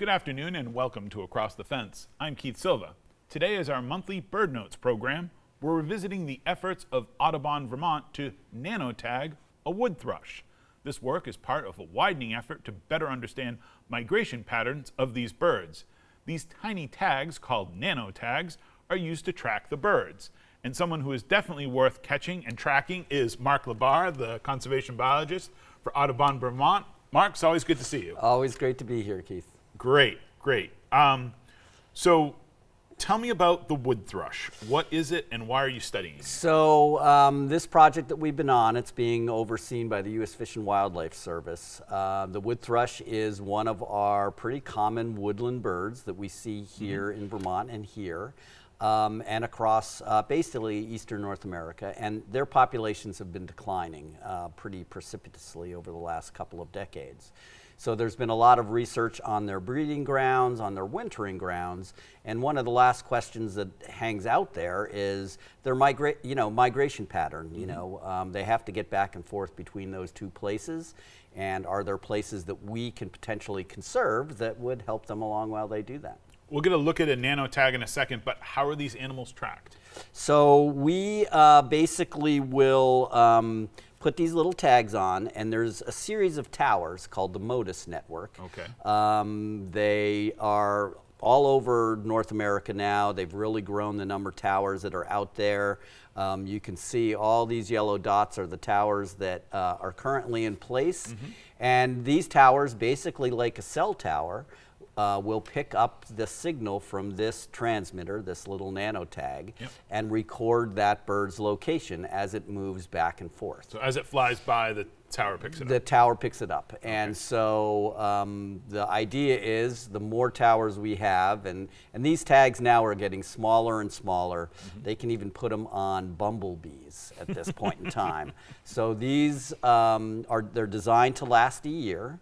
Good afternoon and welcome to Across the Fence. I'm Keith Silva. Today is our monthly Bird Notes program. We're revisiting the efforts of Audubon Vermont to nanotag a wood thrush. This work is part of a widening effort to better understand migration patterns of these birds. These tiny tags, called nanotags, are used to track the birds. And someone who is definitely worth catching and tracking is Mark LaBarr, the conservation biologist for Audubon Vermont. Mark, it's always good to see you. Always great to be here, Keith. Great. So tell me about the wood thrush. What is it and why are you studying it? So this project that we've been on, it's being overseen by the U.S. Fish and Wildlife Service. The wood thrush is one of our pretty common woodland birds that we see here in Vermont and here. And across basically eastern North America, and their populations have been declining pretty precipitously over the last couple of decades. So there's been a lot of research on their breeding grounds, on their wintering grounds, and one of the last questions that hangs out there is their migration pattern. They have to get back and forth between those two places, and are there places that we can potentially conserve that would help them along while they do that? We'll get a look at a nanotag in a second, but how are these animals tracked? So we basically will put these little tags on, and there's a series of towers called the MODIS network. Okay. They are all over North America now. They've really grown the number of towers that are out there. You can see all these yellow dots are the towers that are currently in place. And these towers, basically like a cell tower, will pick up the signal from this transmitter, this little nanotag, and record that bird's location as it moves back and forth. So as it flies by, the tower picks it up? The tower picks it up. Okay. And so the idea is the more towers we have, and these tags now are getting smaller and smaller. They can even put them on bumblebees at this point in time. So these they're designed to last a year.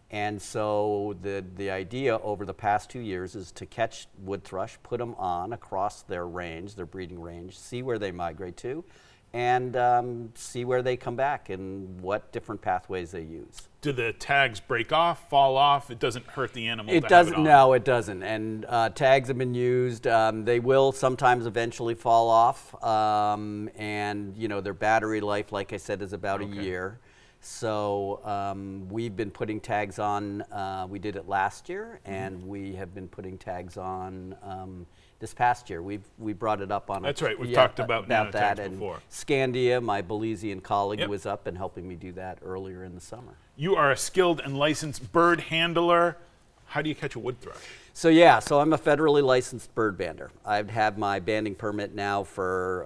And so the idea over the past 2 years is to catch wood thrush, put them on across their range, their breeding range, see where they migrate to, and see where they come back and what different pathways they use. Do the tags break off, fall off? It doesn't hurt the animal? It doesn't. No, it doesn't. And tags have been used. They will sometimes eventually fall off, and their battery life, like I said, is about a year. So we've been putting tags on, we did it last year, and we have been putting tags on this past year. We brought it up on That's right, we've talked about that before. And Scandia, my Belizean colleague, was up and helping me do that earlier in the summer. You are a skilled and licensed bird handler. How do you catch a wood thrush? So so I'm a federally licensed bird bander. I've had my banding permit now for,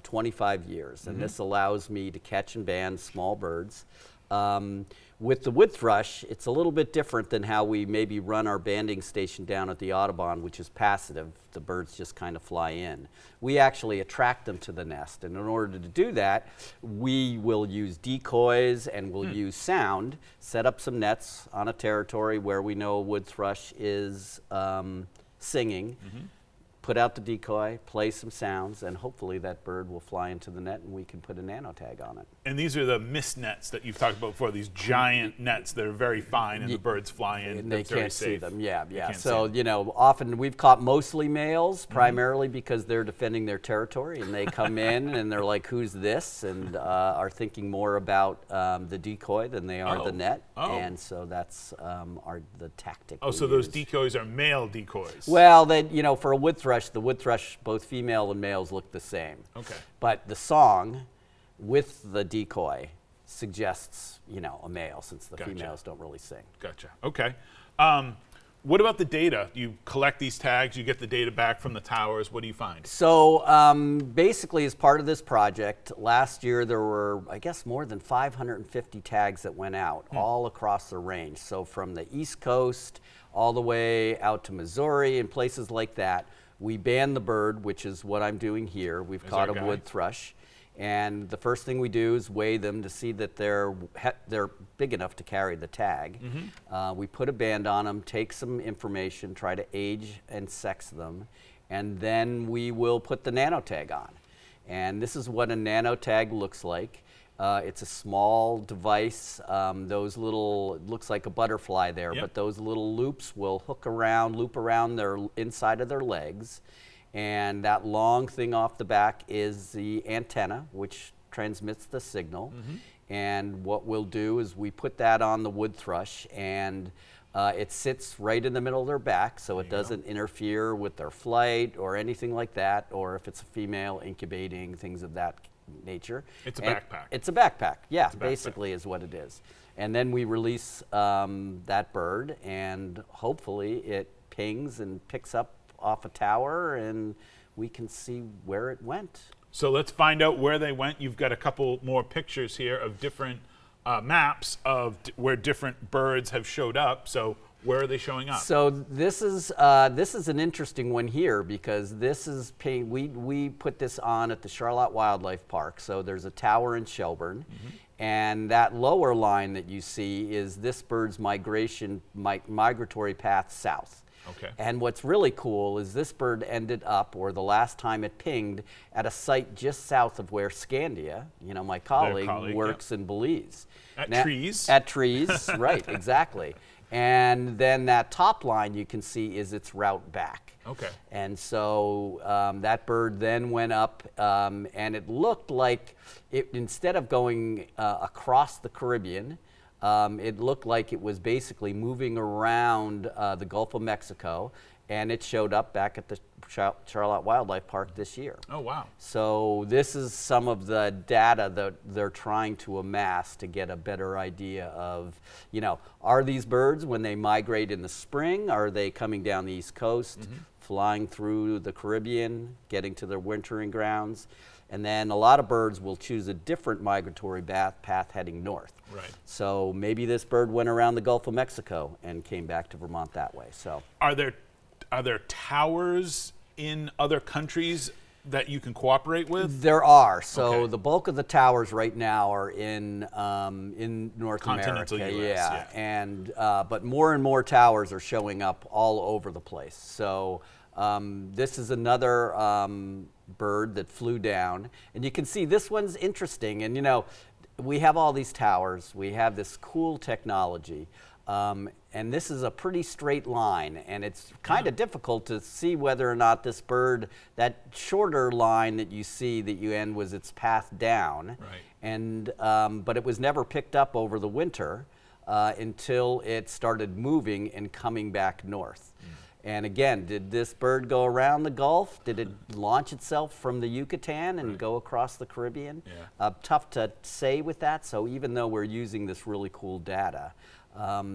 25 years. And this allows me to catch and band small birds. With the wood thrush, it's a little bit different than how we maybe run our banding station down at the Audubon, which is passive. The birds just kind of fly in. We actually attract them to the nest. And in order to do that, we will use decoys and we'll use sound, set up some nets on a territory where we know a wood thrush is singing, put out the decoy, play some sounds, and hopefully that bird will fly into the net and we can put a nanotag on it. And these are the mist nets that you've talked about before, these giant nets that are very fine and the birds fly in. And they can't see them, So, often we've caught mostly males, primarily because they're defending their territory, and they come in and they're like, who's this? And are thinking more about the decoy than they are the net. And so that's the tactic. So those decoys are male decoys? Well, for a wood thrush, the wood thrush, both female and males look the same. Okay. But the song with the decoy suggests, a male, since the females don't really sing. Gotcha. Okay. What about the data? You collect these tags, you get the data back from the towers. What do you find? So basically, as part of this project, last year there were, I guess, more than 550 tags that went out all across the range. So from the East Coast all the way out to Missouri and places like that. We band the bird, which is what I'm doing here. We've caught a wood thrush. And the first thing we do is weigh them to see that they're big enough to carry the tag. We put a band on them, take some information, try to age and sex them, and then we will put the nanotag on. And this is what a nanotag looks like. It's a small device. Those little, it looks like a butterfly there, Yep. but those little loops will loop around their inside of their legs. And that long thing off the back is the antenna, which transmits the signal. And what we'll do is we put that on the wood thrush, and it sits right in the middle of their back, so it doesn't interfere with their flight or anything like that, or if it's a female incubating, things of that nature. It's a backpack. It's a backpack, yeah, a backpack. basically is what it is. And then we release that bird, and hopefully it pings and picks up off a tower, and we can see where it went. So let's find out where they went. You've got a couple more pictures here of different maps of where different birds have showed up. So where are they showing up? So this is an interesting one here, because this is we put this on at the Charlotte Wildlife Park. So there's a tower in Shelburne, and that lower line that you see is this bird's migratory path south. Okay. And what's really cool is this bird ended up, or the last time it pinged, at a site just south of where Scandia, my colleague, works in Belize. At trees. At trees, right, exactly. And then that top line you can see is its route back. Okay. And so that bird then went up, and it looked like instead of going across the Caribbean, it looked like it was basically moving around the Gulf of Mexico, and it showed up back at the Charlotte Wildlife Park this year. Oh, wow. So this is some of the data that they're trying to amass to get a better idea of, are these birds, when they migrate in the spring, are they coming down the East Coast, flying through the Caribbean, getting to their wintering grounds? And then a lot of birds will choose a different migratory path heading north. Right. So maybe this bird went around the Gulf of Mexico and came back to Vermont that way. So Are there towers in other countries that you can cooperate with? there are. So Okay. the bulk of the towers right now are in North Continental America. US, yeah. And but more and more towers are showing up all over the place. So this is another bird that flew down, and you can see this one's interesting. And we have all these towers, we have this cool technology, and this is a pretty straight line, and it's kind of difficult to see whether or not this bird, that shorter line that you see that you end, was its path down. Right. And but it was never picked up over the winter until it started moving and coming back north. And again, did this bird go around the Gulf? Did it launch itself from the Yucatan and go across the Caribbean? Yeah. Tough to say with that. So even though we're using this really cool data,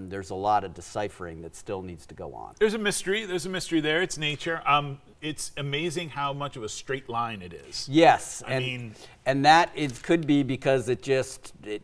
there's a lot of deciphering that still needs to go on. There's a mystery. There's a mystery there. It's nature. It's amazing how much of a straight line it is. Yes, I mean, and that it could be because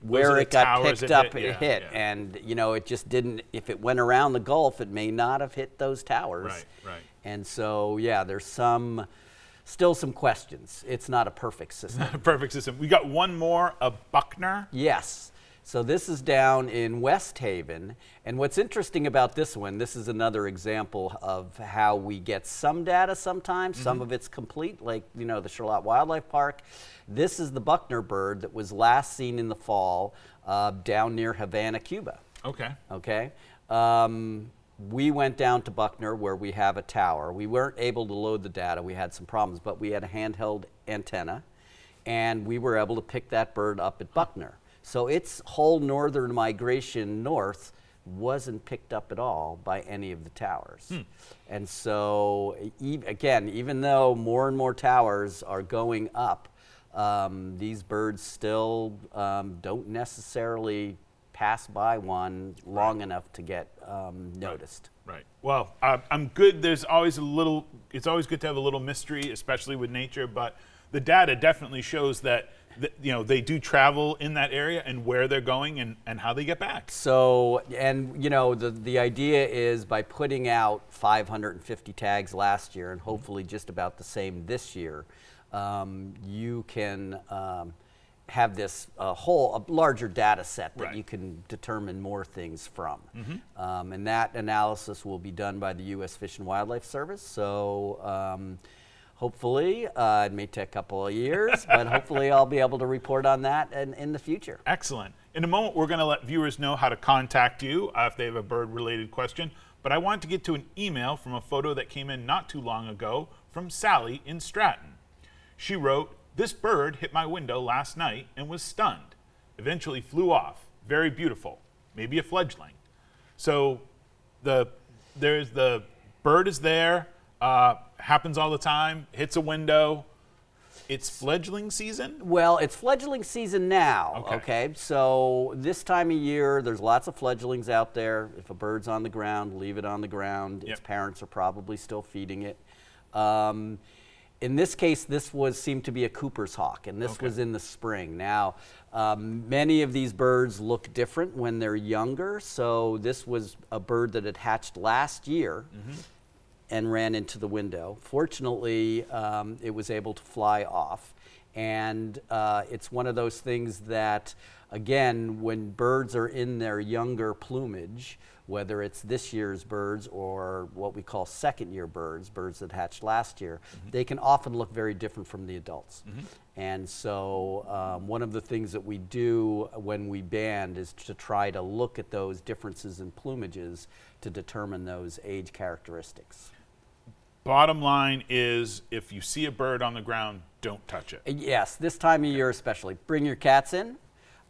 where it got picked up, it hit, and it just didn't. If it went around the Gulf, it may not have hit those towers. Right, right. And so, there's still some questions. It's not a perfect system. Perfect system. We got one more, a Buckner. Yes. So this is down in West Haven, and what's interesting about this one, this is another example of how we get some data sometimes, some of it's complete, like the Charlotte Wildlife Park. This is the Buckner bird that was last seen in the fall down near Havana, Cuba. Okay. Okay. We went down to Buckner where we have a tower. We weren't able to load the data, we had some problems, but we had a handheld antenna, and we were able to pick that bird up at Buckner. So its whole northern migration north wasn't picked up at all by any of the towers. And so, again, even though more and more towers are going up, these birds still don't necessarily pass by one long enough to get noticed. Right. Well, I'm good. It's always good to have a little mystery, especially with nature, but the data definitely shows that they do travel in that area and where they're going and how they get back. So, and the idea is by putting out 550 tags last year and hopefully just about the same this year, you can have this a larger data set that you can determine more things from. And that analysis will be done by the U.S. Fish and Wildlife Service. So Hopefully, it may take a couple of years, but hopefully I'll be able to report on that in the future. Excellent. In a moment, we're going to let viewers know how to contact you if they have a bird-related question. But I want to get to an email from a photo that came in not too long ago from Sally in Stratton. She wrote, "This bird hit my window last night and was stunned. Eventually flew off. Very beautiful. Maybe a fledgling." So there's the bird is there, happens all the time, hits a window. It's fledgling season? Well, it's fledgling season now, okay? So this time of year, there's lots of fledglings out there. If a bird's on the ground, leave it on the ground. Its parents are probably still feeding it. In this case, this seemed to be a Cooper's hawk, and this was in the spring. Now, many of these birds look different when they're younger, so this was a bird that had hatched last year and ran into the window. Fortunately, it was able to fly off, and it's one of those things that, again, when birds are in their younger plumage, whether it's this year's birds or what we call second-year birds, birds that hatched last year, they can often look very different from the adults. And so one of the things that we do when we band is to try to look at those differences in plumages to determine those age characteristics. Bottom line is, if you see a bird on the ground, don't touch it. Yes, this time of year especially. Bring your cats in.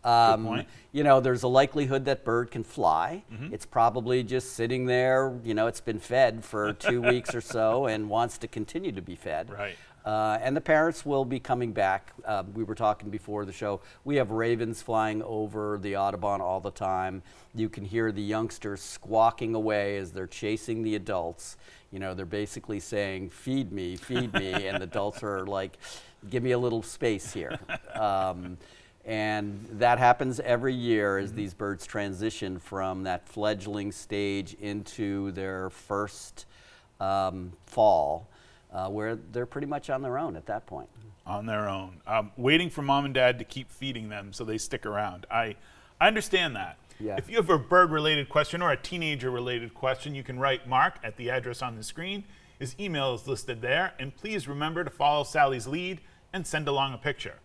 Good point. You know, there's a likelihood that bird can fly. It's probably just sitting there, you know, it's been fed for 2 weeks or so and wants to continue to be fed. Right. And the parents will be coming back. We were talking before the show. We have ravens flying over the Audubon all the time. You can hear the youngsters squawking away as they're chasing the adults. You know, they're basically saying, feed me, and the adults are like, give me a little space here. And that happens every year as these birds transition from that fledgling stage into their first fall, where they're pretty much on their own at that point. On their own. Waiting for mom and dad to keep feeding them so they stick around. I understand that. Yeah. If you have a bird-related question or a teenager-related question, you can write Mark at the address on the screen. His email is listed there. And please remember to follow Sally's lead and send along a picture.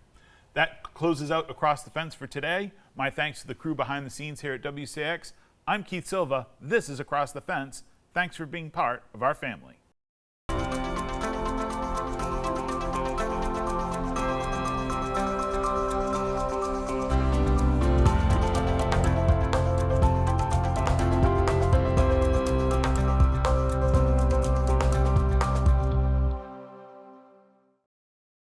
That closes out Across the Fence for today. My thanks to the crew behind the scenes here at WCX. I'm Keith Silva. This is Across the Fence. Thanks for being part of our family.